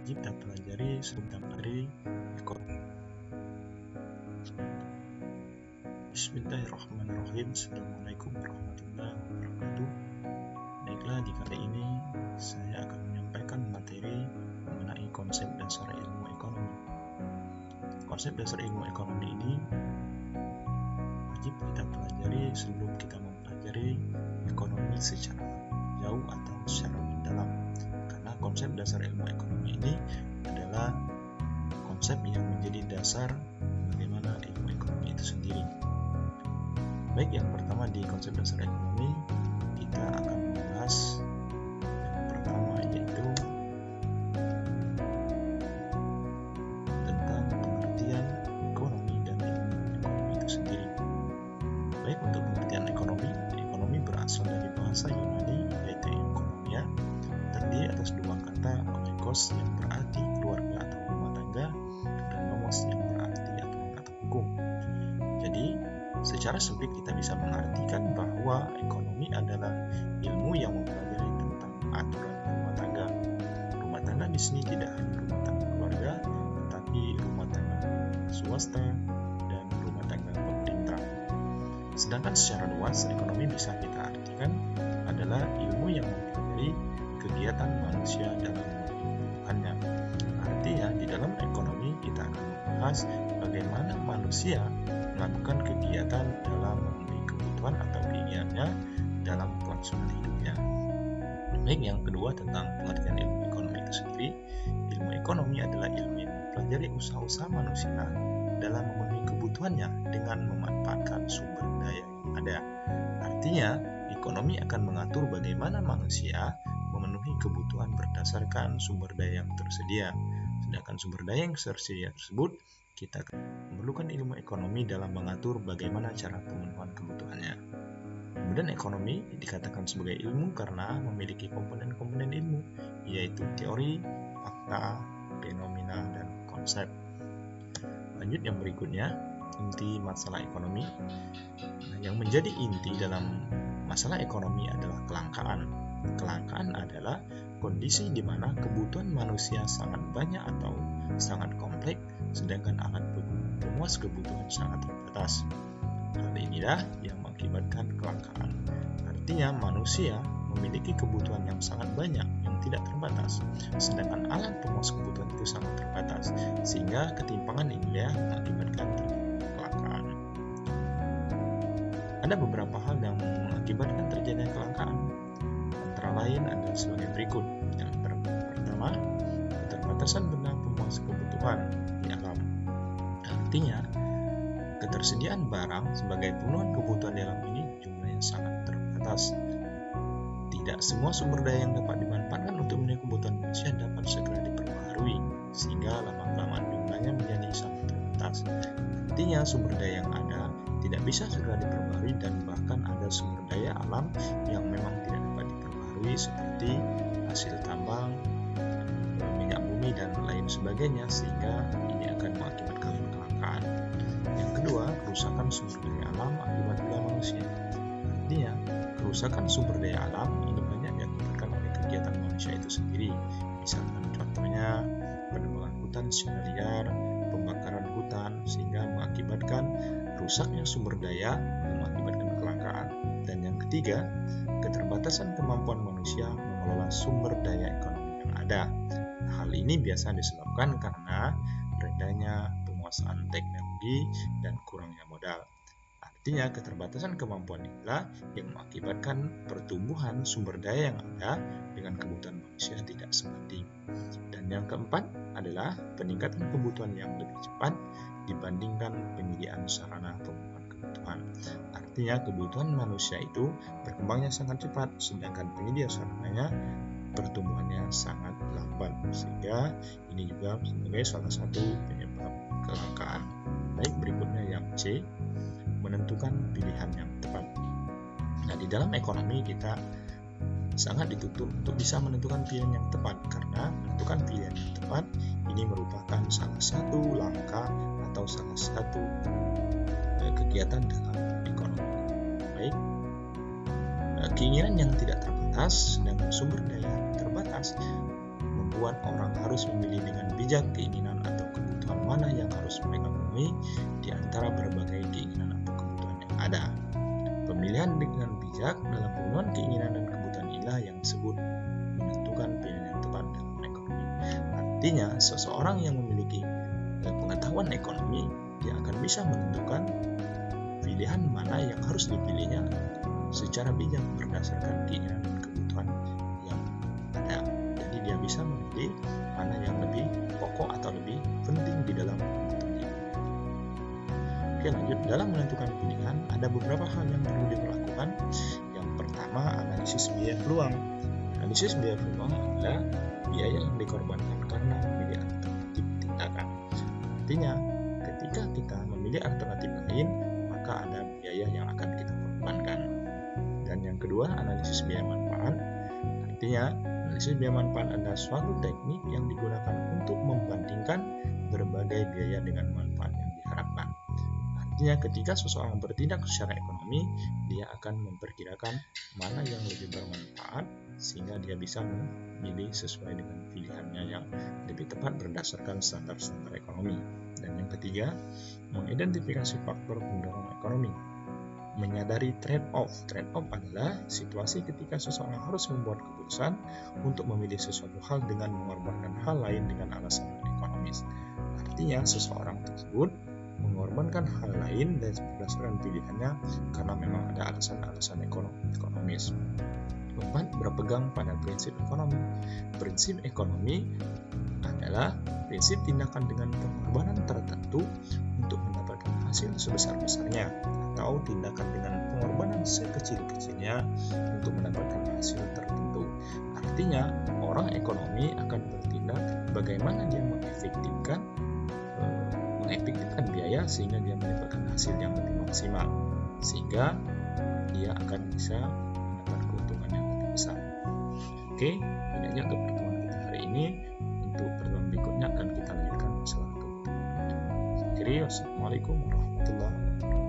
wajib kita pelajari sebelum dari ekonomi. Bismillahirrahmanirrahim. Assalamualaikum warahmatullahi wabarakatuh. Baiklah, di kali ini saya akan menyampaikan materi mengenai konsep dasar ilmu ekonomi. Konsep dasar ilmu ekonomi ini wajib kita pelajari sebelum kita mempelajari ekonomi secara jauh atau secara mendalam. Karena konsep dasar ilmu ekonomi ini adalah konsep yang menjadi dasar bagaimana ilmu ekonomi itu sendiri. Baik, yang pertama di konsep dasar ekonomi kita akan membahas yang pertama, yaitu tentang pengertian ekonomi dan ilmu ekonomi itu sendiri. Baik, untuk pengertian ekonomi berasal dari bahasa Yunani yaitu ekonomia, terdiri atas dua kata oikos yang berarti keluarga atau rumah tangga dan nomos yang berarti aturan atau hukum. Jadi secara sempit kita bisa mengartikan bahwa ekonomi adalah ilmu yang mempelajari tentang aturan rumah tangga. Rumah tangga di sini tidak hanya rumah tangga keluarga, tetapi rumah tangga swasta dan rumah tangga pemerintah. Sedangkan secara luas, ekonomi bisa kita artikan adalah ilmu yang mempelajari kegiatan manusia dalam kehidupannya. Artinya, di dalam ekonomi kita akan membahas bagaimana manusia melakukan kegiatan dalam memenuhi kebutuhan atau keinginannya dalam kelangsungan hidupnya. Baik, yang kedua tentang pengertian ilmu ekonomi itu sendiri. Ilmu ekonomi adalah ilmu yang mempelajari usaha-usaha manusia dalam memenuhi kebutuhannya dengan memanfaatkan sumber daya yang ada. Artinya, ekonomi akan mengatur bagaimana manusia memenuhi kebutuhan berdasarkan sumber daya yang tersedia. Sedangkan sumber daya yang tersedia tersebut kita memerlukan ilmu ekonomi dalam mengatur bagaimana cara pemenuhan kebutuhannya. Kemudian ekonomi dikatakan sebagai ilmu karena memiliki komponen-komponen ilmu, yaitu teori, fakta, fenomena, dan konsep. Lanjut yang berikutnya, inti masalah ekonomi. Yang menjadi inti dalam masalah ekonomi adalah kelangkaan. Kelangkaan adalah kondisi di mana kebutuhan manusia sangat banyak atau sangat kompleks, sedangkan alat pemuas kebutuhan sangat terbatas. Hal inilah yang mengakibatkan kelangkaan. Artinya manusia memiliki kebutuhan yang sangat banyak yang tidak terbatas, sedangkan alat pemuas kebutuhan itu sangat terbatas, sehingga ketimpangan inilah mengakibatkan kelangkaan. Ada beberapa hal yang mengakibatkan terjadinya kelangkaan. Antara lain adalah sebagai berikut. Yang pertama, keterbatasan benang pemuas kebutuhan di alam. Artinya, ketersediaan barang sebagai pemenuhan kebutuhan di alam ini jumlahnya sangat terbatas. Tidak semua sumber daya yang dapat dimanfaatkan untuk memenuhi kebutuhan manusia dapat segera diperbaharui, sehingga lama-kelamaan jumlahnya menjadi sangat terbatas. Artinya, sumber daya yang ada tidak bisa segera diperbaharui, dan bahkan ada sumber daya alam yang memang tidak dapat diperbaharui seperti hasil tambang, minyak bumi, dan lain sebagainya, sehingga ini akan mengakibatkan kelangkaan. Yang kedua, kerusakan sumber daya alam akibat ulah manusia. Artinya, kerusakan sumber daya alam ini banyak diakibatkan oleh kegiatan manusia itu sendiri. Misalkan contohnya penebangan hutan secara liar, pembakaran hutan, sehingga mengakibatkan rusaknya sumber daya yang mengakibatkan kelangkaan. Dan yang ketiga, keterbatasan kemampuan manusia mengelola sumber daya ekonomi yang ada. Hal ini biasa disebabkan karena rendahnya penguasaan teknologi dan kurangnya modal. Artinya, keterbatasan kemampuan inilah yang mengakibatkan pertumbuhan sumber daya yang ada dengan kebutuhan manusia tidak sebanding. Dan yang keempat adalah peningkatan kebutuhan yang lebih cepat dibandingkan penyediaan sarana pemenuhan kebutuhan. Artinya, kebutuhan manusia itu berkembangnya sangat cepat, sedangkan penyedia sarananya pertumbuhannya sangat lambat, sehingga ini juga sebagai salah satu penyebab kelangkaan. Baik, berikutnya yang C, menentukan pilihan yang tepat. Nah, di dalam ekonomi kita sangat dituntut untuk bisa menentukan pilihan yang tepat, karena menentukan pilihan yang tepat ini merupakan salah satu langkah atau salah satu kegiatan dalam ekonomi. Baik, keinginan yang tidak terbatas dan sumber daya terbatas membuat orang harus memilih dengan bijak keinginan atau kebutuhan mana yang harus mereka penuhi di antara berbagai keinginan atau kebutuhan yang ada. Pemilihan dengan bijak dalam pemenuhan keinginan dan kebutuhan inilah yang disebut menentukan pilihan yang tepat dalam ekonomi. Artinya, seseorang yang memiliki pengetahuan ekonomi, dia akan bisa menentukan pilihan mana yang harus dipilihnya secara bijak berdasarkan keinginan dan kebutuhan yang ada. Jadi dia bisa memilih mana yang lebih pokok atau lebih penting di dalam kebutuhan. Oke, lanjut. Dalam menentukan pilihan, ada beberapa hal yang perlu dilakukan. Yang pertama, analisis biaya peluang. Analisis biaya peluang adalah biaya yang dikorbankan karena memilih alternatif tindakan. Artinya, ketika kita memilih alternatif lain, maka ada biaya yang akan kita korbankan. Dan yang kedua, analisis biaya manfaat. Artinya, analisis biaya manfaat adalah suatu teknik yang digunakan untuk membandingkan berbagai biaya dengan manfaat yang diharapkan. Artinya, ketika seseorang bertindak secara ekonomi, dia akan memperkirakan mana yang lebih bermanfaat sehingga dia bisa memilih sesuai dengan pilihannya yang lebih tepat berdasarkan standar-standar ekonomi. Dan yang ketiga, mengidentifikasi faktor pendorong ekonomi. Menyadari trade-off. Trade-off adalah situasi ketika seseorang harus membuat keputusan untuk memilih sesuatu hal dengan mengorbankan hal lain dengan alasan ekonomis. Artinya, seseorang tersebut mengorbankan hal lain dan berdasarkan pilihannya karena memang ada alasan-alasan ekonomis. Keempat, berpegang pada prinsip ekonomi. Prinsip ekonomi adalah prinsip tindakan dengan pengorbanan tertentu untuk mendapatkan hasil sebesar-besarnya, atau tindakan dengan pengorbanan sekecil-kecilnya untuk mendapatkan hasil tertentu. Artinya, orang ekonomi akan bertindak bagaimana dia mengefektifkan biaya sehingga dia mendapatkan hasil yang lebih maksimal, sehingga dia akan bisa mendapat keuntungan yang lebih besar. Oke, ini aja untuk pertemuan kita hari ini. Untuk pertemuan berikutnya akan kita lanjutkan masalah kebutuhan. Akhirnya, wassalamualaikum warahmatullahi wabarakatuh.